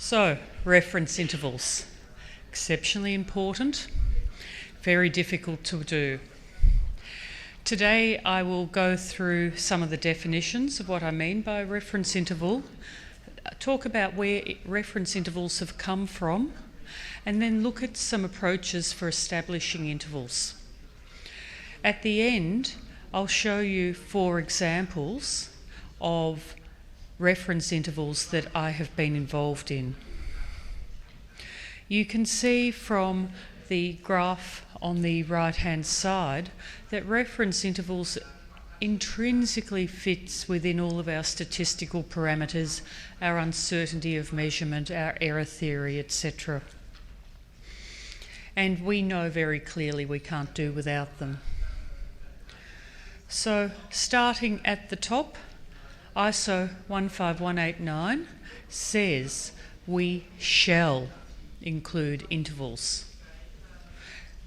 So, reference intervals. Exceptionally important, very difficult to do. Today I will go through some of the definitions of what I mean by reference interval, talk about where reference intervals have come from, and then look at some approaches for establishing intervals. At the end, I'll show you 4 examples of reference intervals that I have been involved in. You can see from the graph on the right-hand side that reference intervals intrinsically fits within all of our statistical parameters, our uncertainty of measurement, our error theory, etc. And we know very clearly we can't do without them. So, starting at the top, ISO 15189 says we shall include intervals.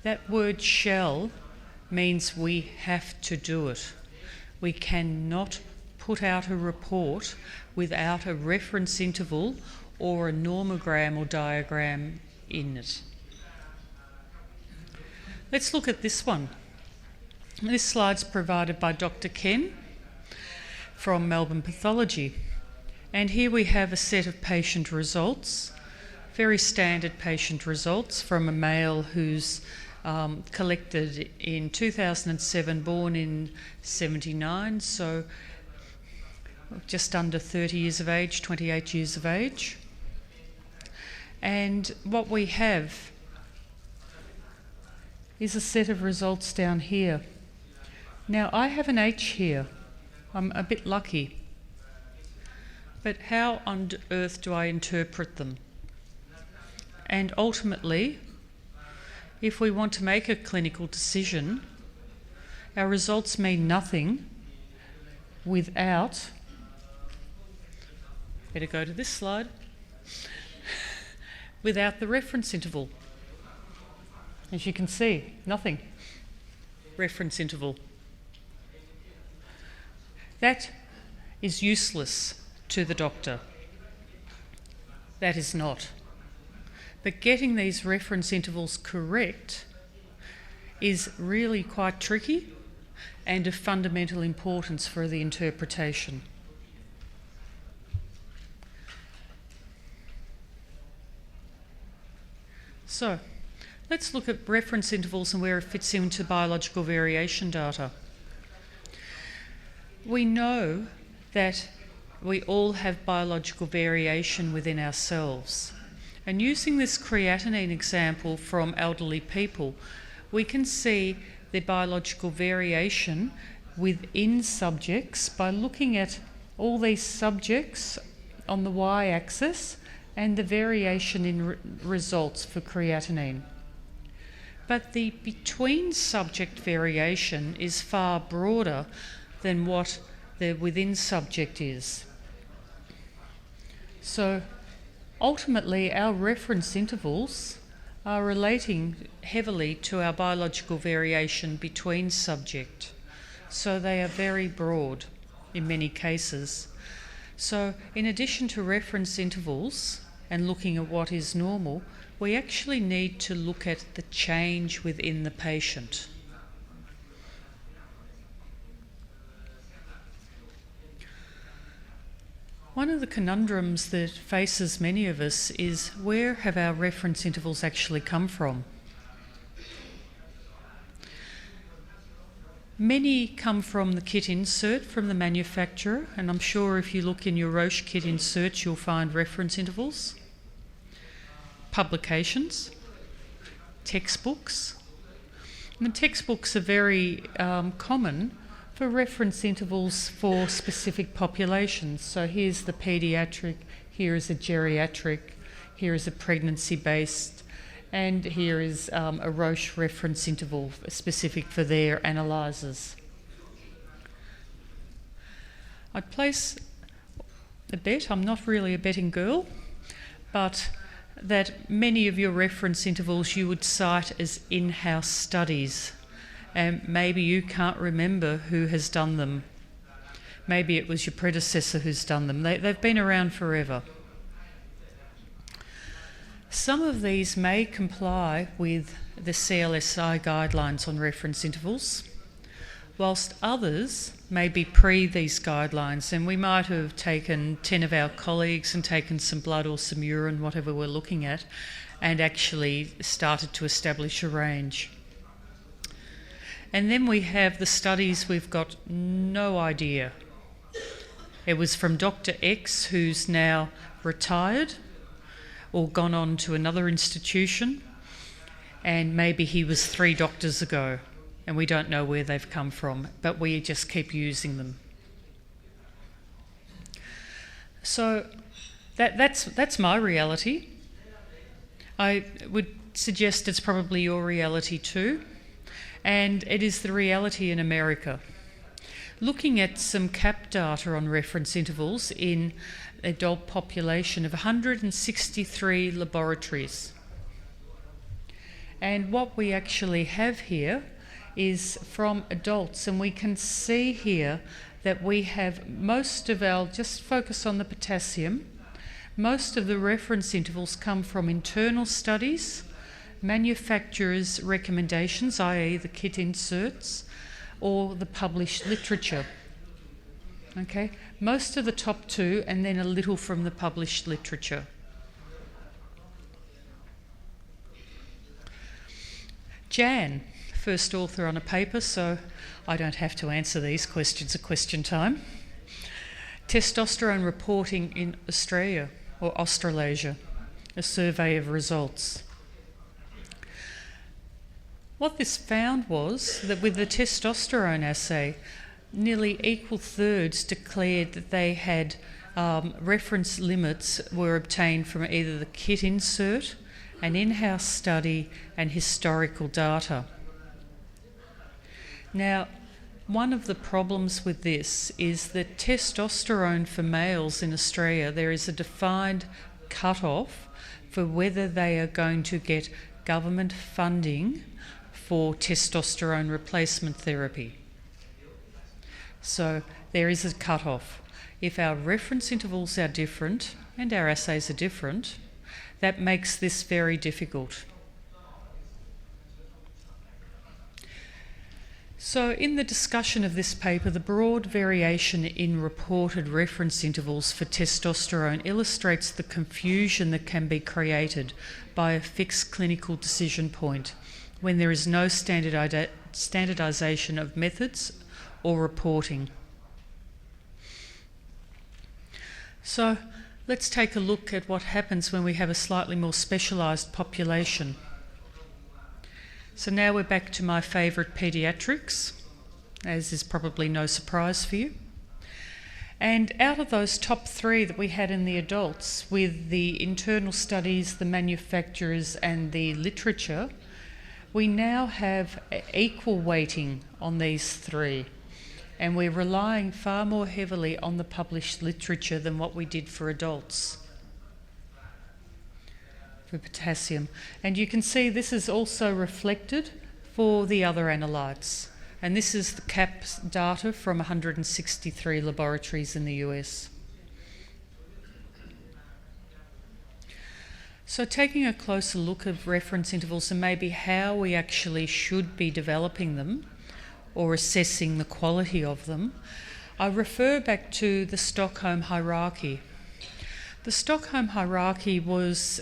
That word shall means we have to do it. We cannot put out a report without a reference interval or a normogram or diagram in it. Let's look at this one. This slide's provided by Dr. Ken from Melbourne Pathology. And here we have a set of patient results, very standard patient results from a male who's collected in 2007, born in 79, so just under 30 years of age, 28 years of age. And what we have is a set of results down here. Now, I have an H here. I'm a bit lucky. But how on earth do I interpret them? And ultimately, if we want to make a clinical decision, our results mean nothing without, better go to this slide, without the reference interval. As you can see, nothing. Reference interval. That is useless to the doctor. That is not. But getting these reference intervals correct is really quite tricky and of fundamental importance for the interpretation. So, let's look at reference intervals and where it fits into biological variation data. We know that we all have biological variation within ourselves. And using this creatinine example from elderly people, we can see the biological variation within subjects by looking at all these subjects on the y-axis and the variation in results for creatinine. But the between subject variation is far broader than what the within subject is. So ultimately our reference intervals are relating heavily to our biological variation between subject. So they are very broad in many cases. So in addition to reference intervals and looking at what is normal, we actually need to look at the change within the patient. One of the conundrums that faces many of us is where have our reference intervals actually come from? Many come from the kit insert from the manufacturer, and I'm sure if you look in your Roche kit inserts you'll find reference intervals. Publications, textbooks. And the textbooks are very common for reference intervals for specific populations. So here's the paediatric, here is a geriatric, here is a pregnancy-based, and here is a Roche reference interval specific for their analyzers. I'd place a bet, I'm not really a betting girl, but that many of your reference intervals you would cite as in-house studies. And maybe you can't remember who has done them. Maybe it was your predecessor who's done them. They've been around forever. Some of these may comply with the CLSI guidelines on reference intervals, whilst others may be pre these guidelines, and we might have taken 10 of our colleagues and taken some blood or some urine, whatever we're looking at, and actually started to establish a range. And then we have the studies we've got no idea. It was from Dr. X, who's now retired or gone on to another institution, and maybe he was 3 doctors ago, and we don't know where they've come from, but we just keep using them. So that's my reality. I would suggest it's probably your reality too, and it is the reality in America. Looking at some CAP data on reference intervals in adult population of 163 laboratories. And what we actually have here is from adults, and we can see here that we have most of our, just focus on the potassium, most of the reference intervals come from internal studies, manufacturers' recommendations, i.e. the kit inserts, or the published literature. Okay, most of the top 2, and then a little from the published literature. Jan, first author on a paper, so I don't have to answer these questions at question time. Testosterone reporting in Australia, or Australasia, a survey of results. What this found was that with the testosterone assay, nearly equal thirds declared that they had reference limits were obtained from either the kit insert, an in-house study, and historical data. Now, one of the problems with this is that testosterone for males in Australia, there is a defined cut-off for whether they are going to get government funding for testosterone replacement therapy. So there is a cut-off. If our reference intervals are different and our assays are different, that makes this very difficult. So in the discussion of this paper, the broad variation in reported reference intervals for testosterone illustrates the confusion that can be created by a fixed clinical decision point when there is no standardisation of methods or reporting. So let's take a look at what happens when we have a slightly more specialised population. So now we're back to my favourite paediatrics, as is probably no surprise for you. And out of those top 3 that we had in the adults, with the internal studies, the manufacturers and the literature, we now have equal weighting on these 3. And we're relying far more heavily on the published literature than what we did for adults. For potassium. And you can see this is also reflected for the other analytes. And this is the CAP data from 163 laboratories in the US. So taking a closer look at reference intervals and maybe how we actually should be developing them or assessing the quality of them, I refer back to the Stockholm Hierarchy. The Stockholm Hierarchy was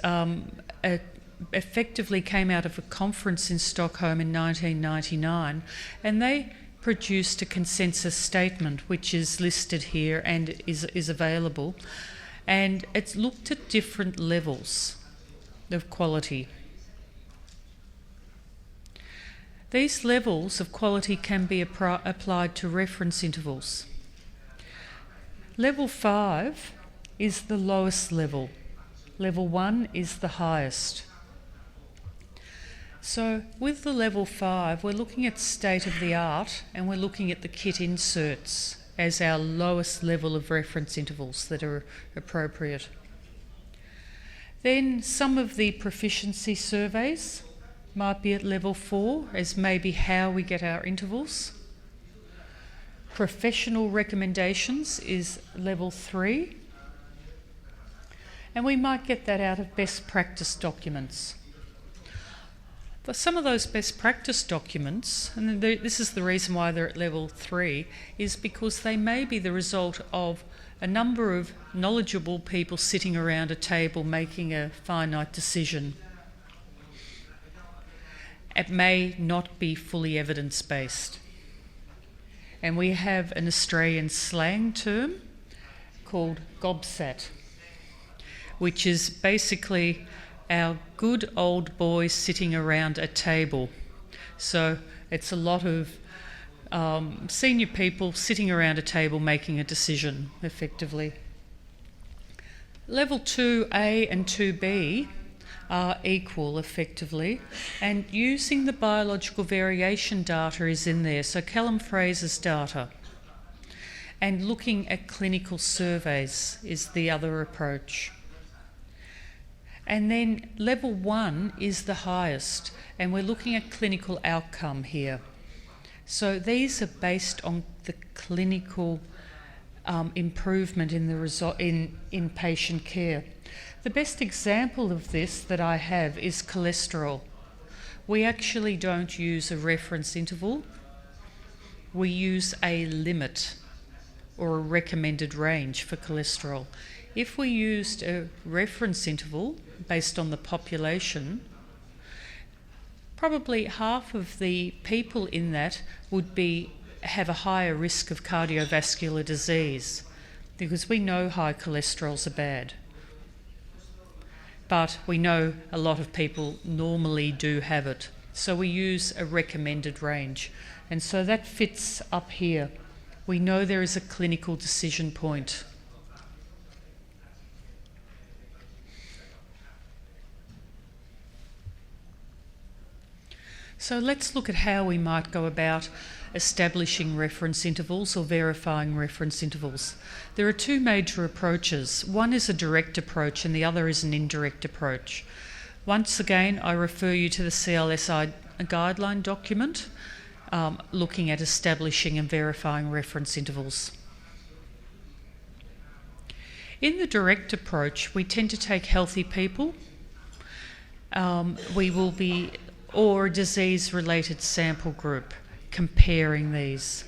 effectively came out of a conference in Stockholm in 1999, and they produced a consensus statement which is listed here and is available, and it's looked at different levels of quality. These levels of quality can be applied to reference intervals. Level 5 is the lowest level. Level 1 is the highest. So with the level 5, we're looking at state of the art, and we're looking at the kit inserts as our lowest level of reference intervals that are appropriate. Then some of the proficiency surveys might be at level 4 as maybe how we get our intervals. Professional recommendations is level 3. And we might get that out of best practice documents. But some of those best practice documents, and this is the reason why they're at level 3, is because they may be the result of a number of knowledgeable people sitting around a table making a finite decision. It may not be fully evidence-based. And we have an Australian slang term called gobsat, which is basically our good old boys sitting around a table. So it's a lot of senior people sitting around a table making a decision, effectively. Level 2A and 2B are equal, effectively, and using the biological variation data is in there, so Callum Fraser's data. And looking at clinical surveys is the other approach. And then level 1 is the highest, and we're looking at clinical outcome here. So these are based on the clinical improvement in the in patient care. The best example of this that I have is cholesterol. We actually don't use a reference interval. We use a limit or a recommended range for cholesterol. If we used a reference interval based on the population, probably half of the people in that would have a higher risk of cardiovascular disease, because we know high cholesterols are bad. But we know a lot of people normally do have it. So we use a recommended range. And so that fits up here. We know there is a clinical decision point. So let's look at how we might go about establishing reference intervals or verifying reference intervals. There are two major approaches. One is a direct approach and the other is an indirect approach. Once again, I refer you to the CLSI guideline document looking at establishing and verifying reference intervals. In the direct approach, we tend to take healthy people. Or a disease-related sample group, comparing these.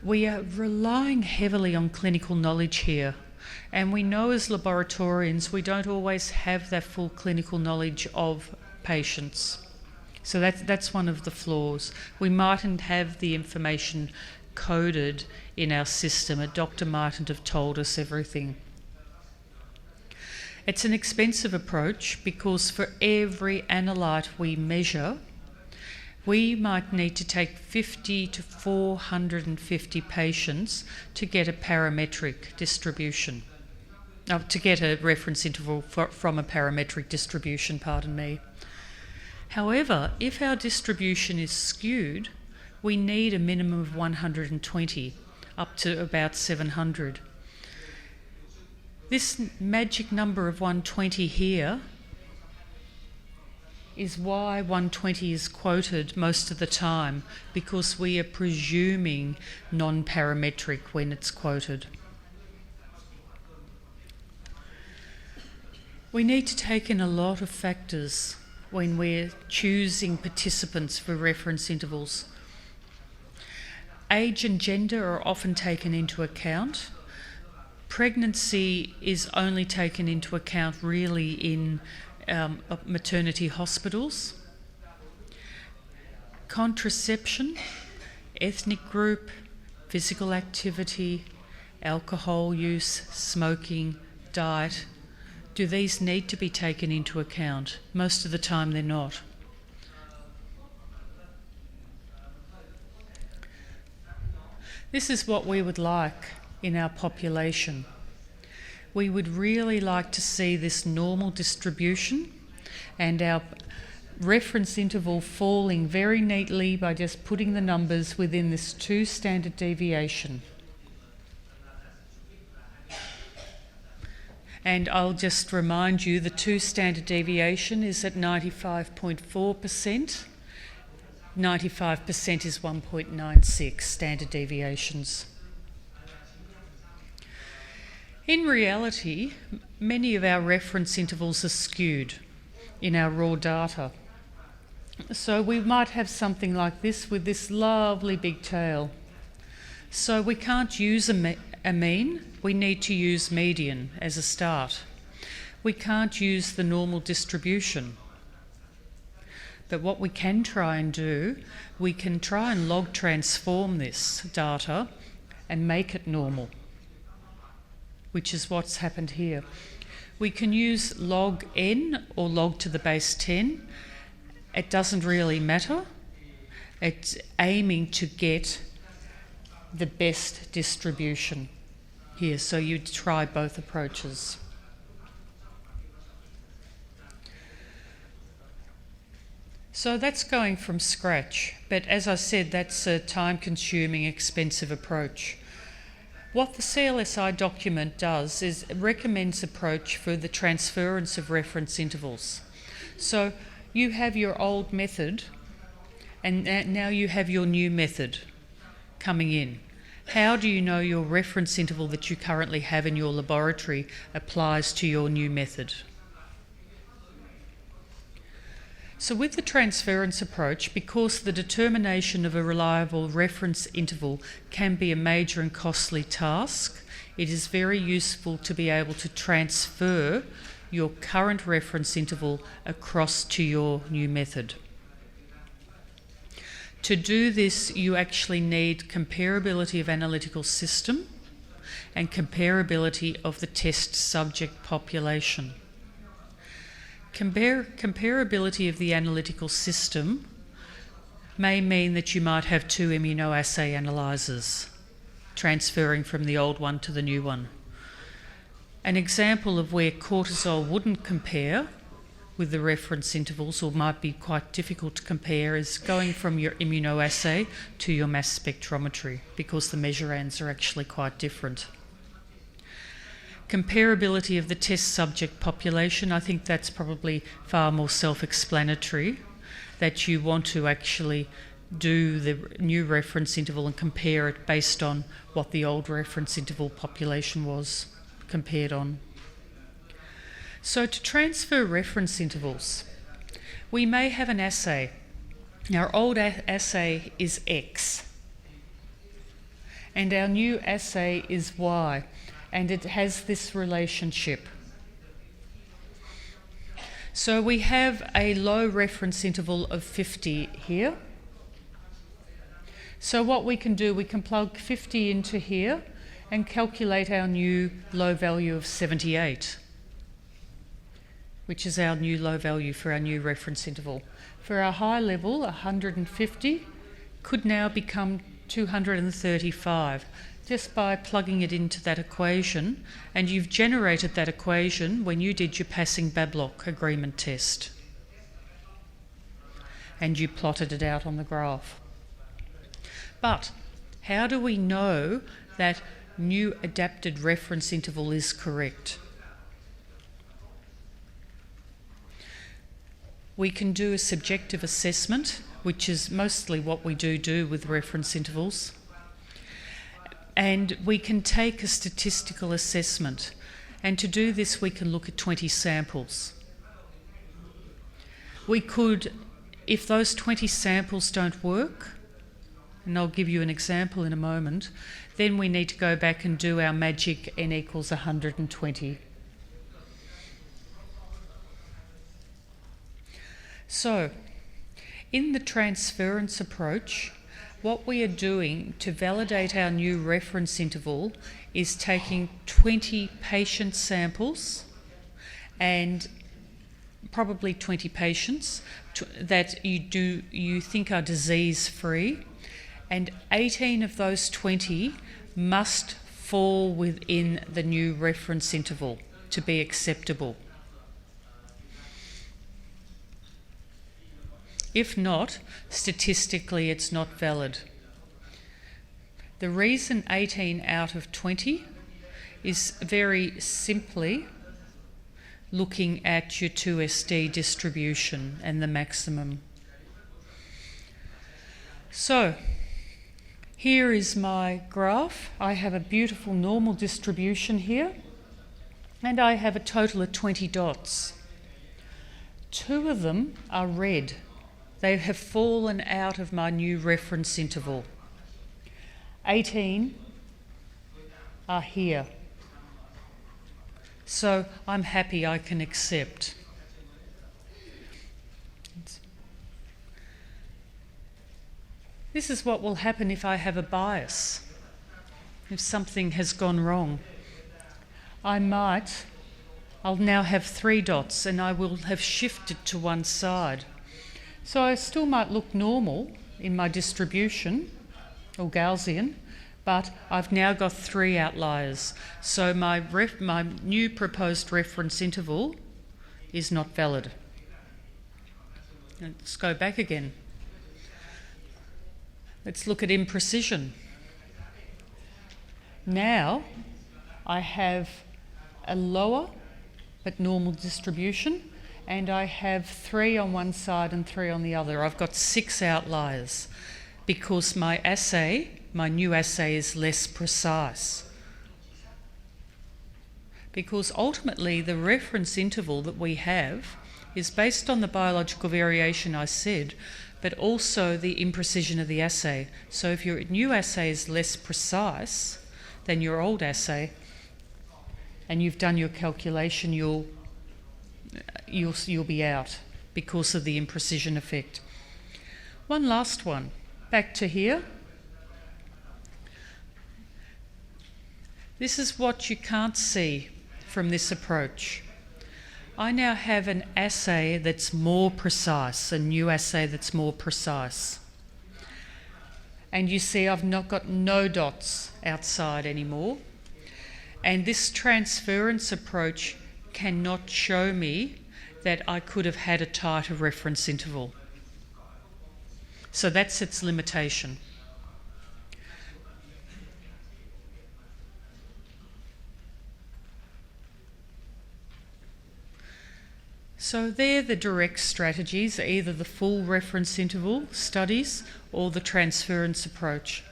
We are relying heavily on clinical knowledge here, and we know as laboratorians we don't always have that full clinical knowledge of patients. So that's one of the flaws. We mightn't have the information coded in our system. A doctor mightn't have told us everything. It's an expensive approach because for every analyte we measure, we might need to take 50 to 450 patients to get a parametric distribution, to get a reference interval from a parametric distribution, pardon me. However, if our distribution is skewed, we need a minimum of 120, up to about 700. This magic number of 120 here is why 120 is quoted most of the time, because we are presuming non-parametric when it's quoted. We need to take in a lot of factors when we're choosing participants for reference intervals. Age and gender are often taken into account. Pregnancy is only taken into account really in maternity hospitals. Contraception, ethnic group, physical activity, alcohol use, smoking, diet, do these need to be taken into account? Most of the time they're not. This is what we would like in our population. We would really like to see this normal distribution and our reference interval falling very neatly by just putting the numbers within this 2 standard deviation. And I'll just remind you the 2 standard deviation is at 95.4%. 95% is 1.96 standard deviations. In reality, many of our reference intervals are skewed in our raw data. So we might have something like this with this lovely big tail. So we can't use a mean, we need to use median as a start. We can't use the normal distribution. But what we can try and do, we can try and log transform this data and make it normal, which is what's happened here. We can use log n or log to the base 10. It doesn't really matter. It's aiming to get the best distribution here, so you try both approaches. So that's going from scratch, but as I said, that's a time-consuming, expensive approach. What the CLSI document does is it recommends approach for the transference of reference intervals. So you have your old method, and now you have your new method coming in. How do you know your reference interval that you currently have in your laboratory applies to your new method? So with the transference approach, because the determination of a reliable reference interval can be a major and costly task, it is very useful to be able to transfer your current reference interval across to your new method. To do this, you actually need comparability of analytical system and comparability of the test subject population. Comparability of the analytical system may mean that you might have two immunoassay analyzers transferring from the old one to the new one. An example of where cortisol wouldn't compare with the reference intervals, or might be quite difficult to compare, is going from your immunoassay to your mass spectrometry, because the measurands are actually quite different. Comparability of the test subject population, I think that's probably far more self-explanatory, that you want to actually do the new reference interval and compare it based on what the old reference interval population was compared on. So to transfer reference intervals, we may have an assay. Our old assay is X, and our new assay is Y, and it has this relationship. So we have a low reference interval of 50 here. So what we can do, we can plug 50 into here and calculate our new low value of 78, which is our new low value for our new reference interval. For our high level, 150 could now become 235, just by plugging it into that equation, and you've generated that equation when you did your passing Bablock agreement test. And you plotted it out on the graph. But how do we know that new adapted reference interval is correct? We can do a subjective assessment, which is mostly what we do with reference intervals. And we can take a statistical assessment. And to do this, we can look at 20 samples. We could, if those 20 samples don't work, and I'll give you an example in a moment, then we need to go back and do our magic n equals 120. So, in the transference approach, what we are doing to validate our new reference interval is taking 20 patient samples, and probably 20 patients that you think are disease-free, and 18 of those 20 must fall within the new reference interval to be acceptable. If not, statistically it's not valid. The reason 18 out of 20 is very simply looking at your 2SD distribution and the maximum. So, here is my graph. I have a beautiful normal distribution here, and I have a total of 20 dots. 2 of them are red. They have fallen out of my new reference interval. 18 are here. So I'm happy I can accept. This is what will happen if I have a bias, if something has gone wrong. I'll now have 3 dots and I will have shifted to one side. So I still might look normal in my distribution, or Gaussian, but I've now got 3 outliers. So my new proposed reference interval is not valid. Let's go back again. Let's look at imprecision. Now I have a lower but normal distribution, and I have 3 on one side and 3 on the other. I've got 6 outliers because my new assay is less precise. Because ultimately the reference interval that we have is based on the biological variation I said, but also the imprecision of the assay. So if your new assay is less precise than your old assay, and you've done your calculation, you'll be out because of the imprecision effect. One last one. Back to here. This is what you can't see from this approach. I now have an assay that's more precise, a new assay that's more precise. And you see I've not got no dots outside anymore. And this transference approach cannot show me that I could have had a tighter reference interval. So that's its limitation. So they're the direct strategies, either the full reference interval studies or the transference approach.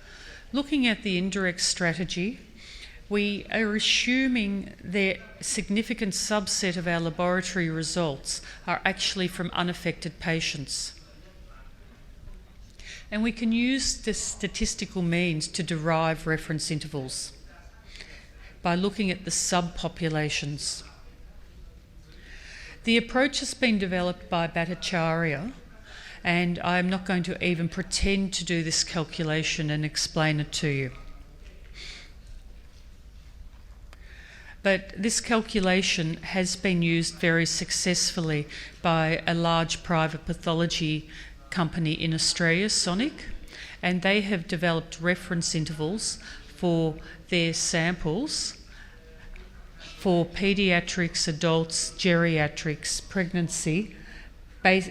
Looking at the indirect strategy, we are assuming the significant subset of our laboratory results are actually from unaffected patients. And we can use the statistical means to derive reference intervals by looking at the subpopulations. The approach has been developed by Bhattacharya, and I'm not going to even pretend to do this calculation and explain it to you. But this calculation has been used very successfully by a large private pathology company in Australia, Sonic, and they have developed reference intervals for their samples for paediatrics, adults, geriatrics, pregnancy,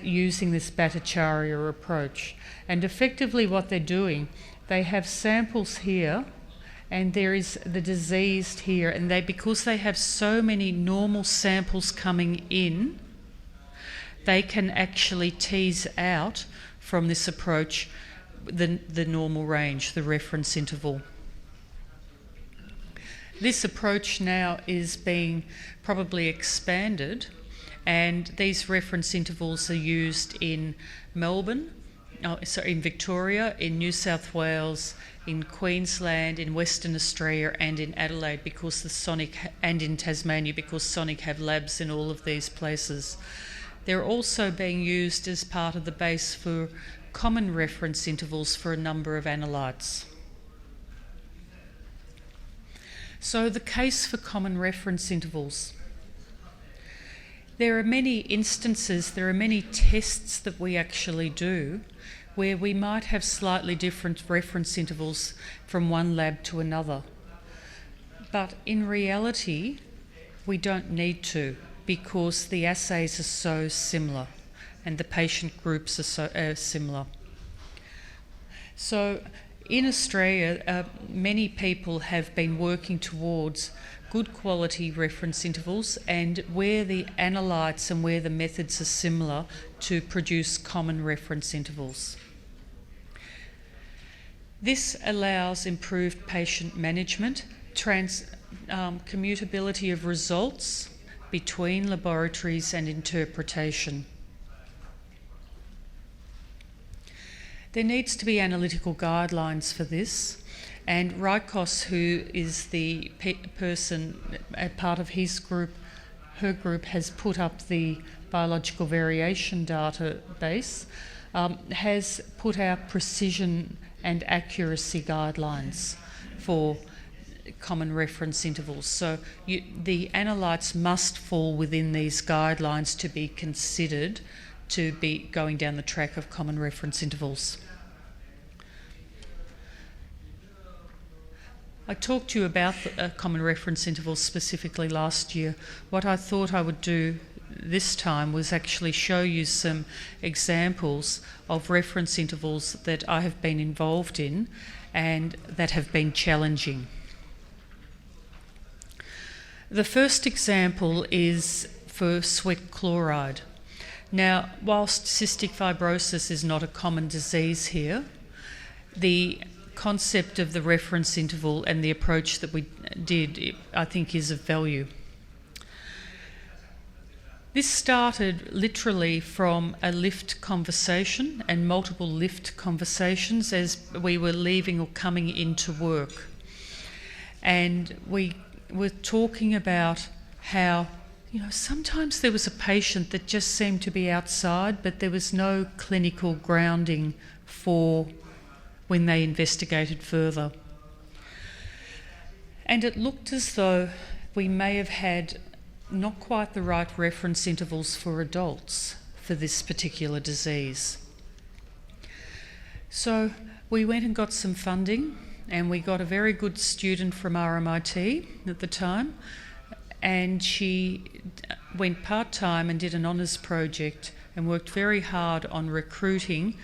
using this Bhattacharya approach. And effectively what they're doing, they have samples here and there is the diseased here, and because they have so many normal samples coming in, they can actually tease out from this approach the normal range, the reference interval. This approach now is being probably expanded, and these reference intervals are used in Melbourne, in Victoria, in New South Wales, in Queensland, in Western Australia, and in Adelaide, and in Tasmania, because Sonic have labs in all of these places. They're also being used as part of the base for common reference intervals for a number of analytes. So the case for common reference intervals. There are many instances, there are many tests that we actually do where we might have slightly different reference intervals from one lab to another. But in reality, we don't need to, because the assays are so similar and the patient groups are so similar. So in Australia, many people have been working towards good quality reference intervals, and where the analytes and where the methods are similar, to produce common reference intervals. This allows improved patient management, commutability of results between laboratories and interpretation. There needs to be analytical guidelines for this, and Rykos, who is the person, a part of his group, her group has put up the biological variation database, has put out precision and accuracy guidelines for common reference intervals. So the analytes must fall within these guidelines to be considered to be going down the track of common reference intervals. I talked to you about common reference intervals specifically last year. What I thought I would do this time was actually show you some examples of reference intervals that I have been involved in and that have been challenging. The first example is for sweat chloride. Now, whilst cystic fibrosis is not a common disease here, the concept of the reference interval and the approach that we did, I think, is of value. This started literally from a lift conversation and multiple lift conversations as we were leaving or coming into work. And we were talking about how, sometimes there was a patient that just seemed to be outside, but there was no clinical grounding for when they investigated further. And it looked as though we may have had not quite the right reference intervals for adults for this particular disease. So we went and got some funding, and we got a very good student from RMIT at the time, and she went part-time and did an honours project and worked very hard on recruiting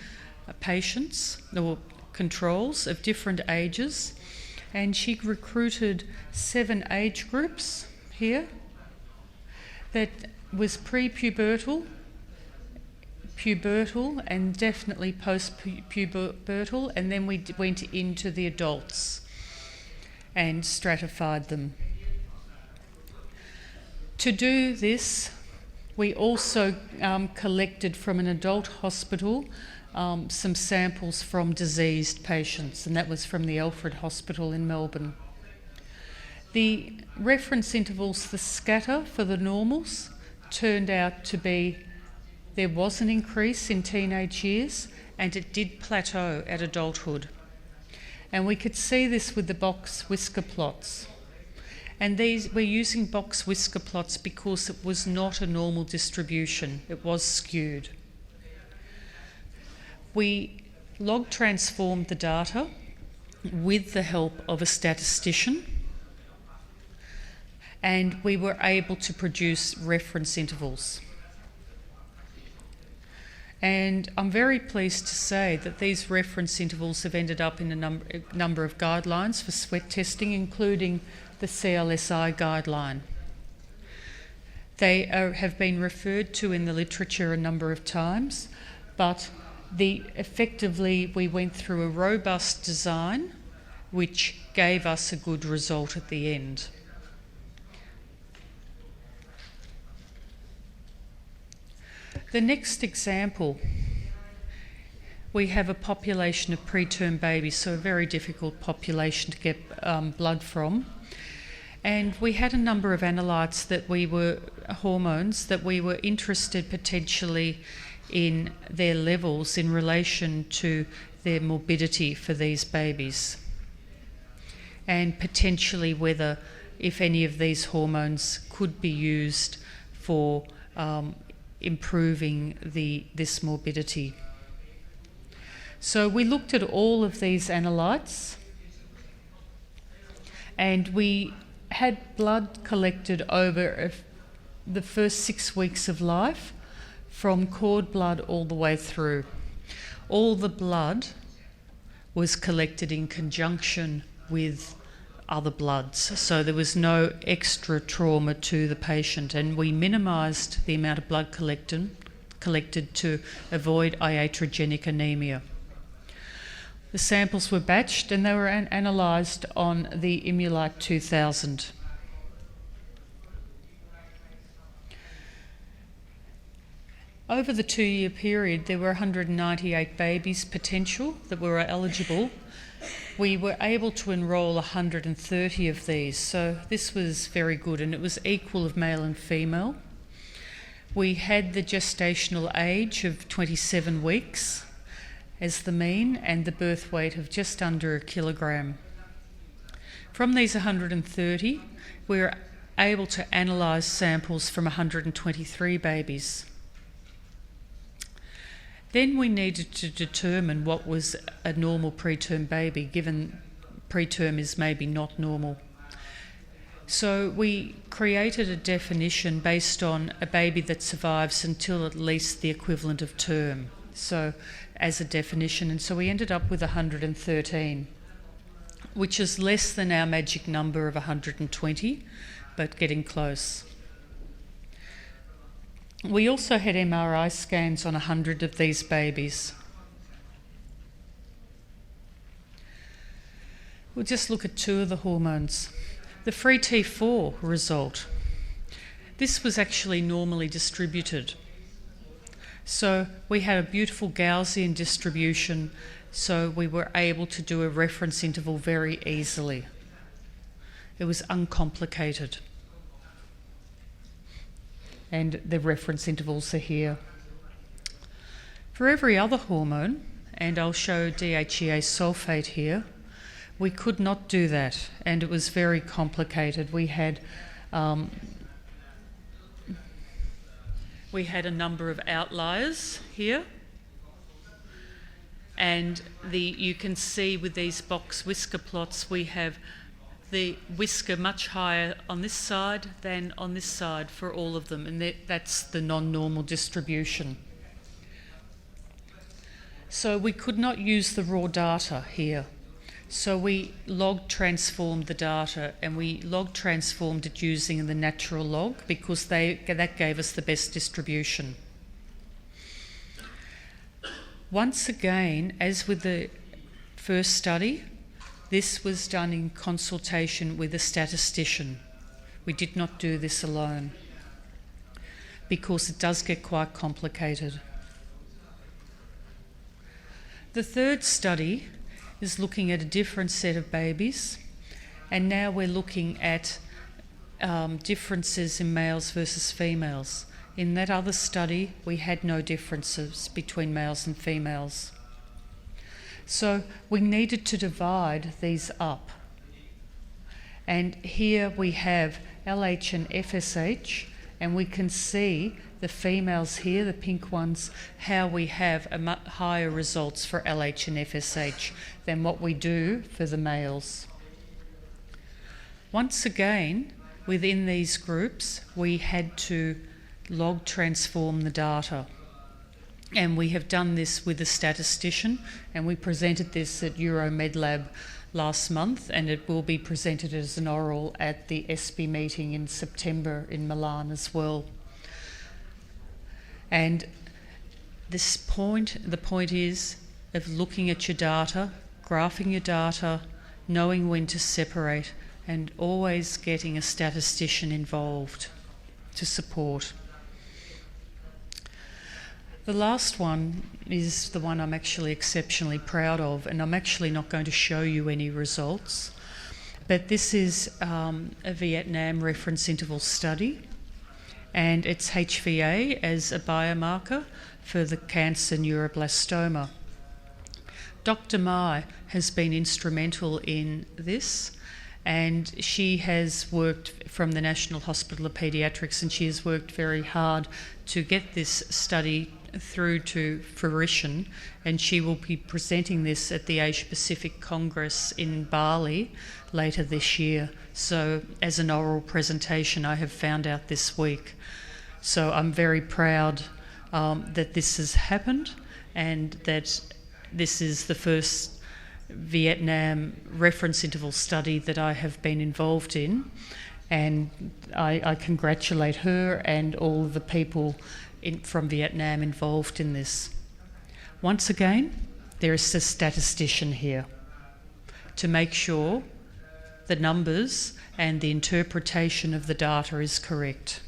patients or controls of different ages, and she recruited 7 age groups here that was pre-pubertal, pubertal, and definitely post-pubertal, and then we went into the adults and stratified them. To do this, we also collected from an adult hospital some samples from diseased patients, and that was from the Alfred Hospital in Melbourne. The reference intervals, the scatter for the normals, turned out to be there was an increase in teenage years, and it did plateau at adulthood. And we could see this with the box whisker plots. And these, we're using box whisker plots because it was not a normal distribution, it was skewed. We log transformed the data with the help of a statistician, and we were able to produce reference intervals. And I'm very pleased to say that these reference intervals have ended up in a number of guidelines for sweat testing, including the CLSI guideline. They have been referred to in the literature a number of times, but effectively we went through a robust design which gave us a good result at the end. The next example, we have a population of preterm babies, so a very difficult population to get blood from. And we had a number of analytes hormones that we were interested potentially in their levels in relation to their morbidity for these babies, and potentially whether, if any of these hormones could be used for improving this morbidity. So we looked at all of these analytes, and we had blood collected over the first 6 weeks of life, from cord blood all the way through. All the blood was collected in conjunction with other bloods, so there was no extra trauma to the patient, and we minimised the amount of blood collected to avoid iatrogenic anemia. The samples were batched and they were analysed on the Imulite 2000. Over the 2-year period, there were 198 babies potential that were eligible. We were able to enrol 130 of these, so this was very good, and it was equal of male and female. We had the gestational age of 27 weeks as the mean, and the birth weight of just under 1 kilogram. From these 130, we were able to analyse samples from 123 babies. Then we needed to determine what was a normal preterm baby, given preterm is maybe not normal. So we created a definition based on a baby that survives until at least the equivalent of term, so as a definition, and so we ended up with 113, which is less than our magic number of 120, but getting close. We also had MRI scans on 100 of these babies. We'll just look at 2 of the hormones. The free T4 result. This was actually normally distributed. So we had a beautiful Gaussian distribution, so we were able to do a reference interval very easily. It was uncomplicated. And the reference intervals are here. For every other hormone, and I'll show DHEAS sulfate here, we could not do that, and it was very complicated. We had a number of outliers here, and you can see with these box whisker plots we have the whisker much higher on this side than on this side for all of them, and that's the non-normal distribution. So we could not use the raw data here. So we log transformed the data, and we log transformed it using the natural log because that gave us the best distribution. Once again, as with the first study, this was done in consultation with a statistician. We did not do this alone because it does get quite complicated. The third study is looking at a different set of babies, and now we're looking at differences in males versus females. In that other study, we had no differences between males and females. So we needed to divide these up. And here we have LH and FSH, and we can see the females here, the pink ones, how we have a much higher results for LH and FSH than what we do for the males. Once again, within these groups, we had to log transform the data. And we have done this with a statistician, and we presented this at EuroMedLab last month, and it will be presented as an oral at the ESPI meeting in September in Milan as well. And the point is of looking at your data, graphing your data, knowing when to separate, and always getting a statistician involved to support. The last one is the one I'm actually exceptionally proud of, and I'm actually not going to show you any results, but this is a Vietnam reference interval study, and it's HVA as a biomarker for the cancer neuroblastoma. Dr. Mai has been instrumental in this, and she has worked from the National Hospital of Paediatrics, and she has worked very hard to get this study through to fruition, and she will be presenting this at the Asia Pacific Congress in Bali later this year. So as an oral presentation, I have found out this week. So I'm very proud that this has happened, and that this is the first Vietnam reference interval study that I have been involved in, and I congratulate her and all of the people from Vietnam involved in this. Once again, there is a statistician here to make sure the numbers and the interpretation of the data is correct.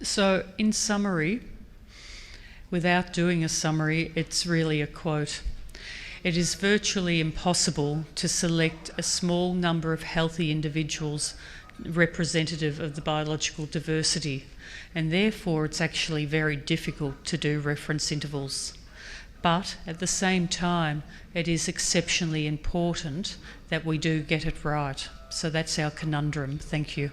So, in summary, without doing a summary, it's really a quote. It is virtually impossible to select a small number of healthy individuals representative of the biological diversity, and therefore it's actually very difficult to do reference intervals. But at the same time, it is exceptionally important that we do get it right. So that's our conundrum. Thank you.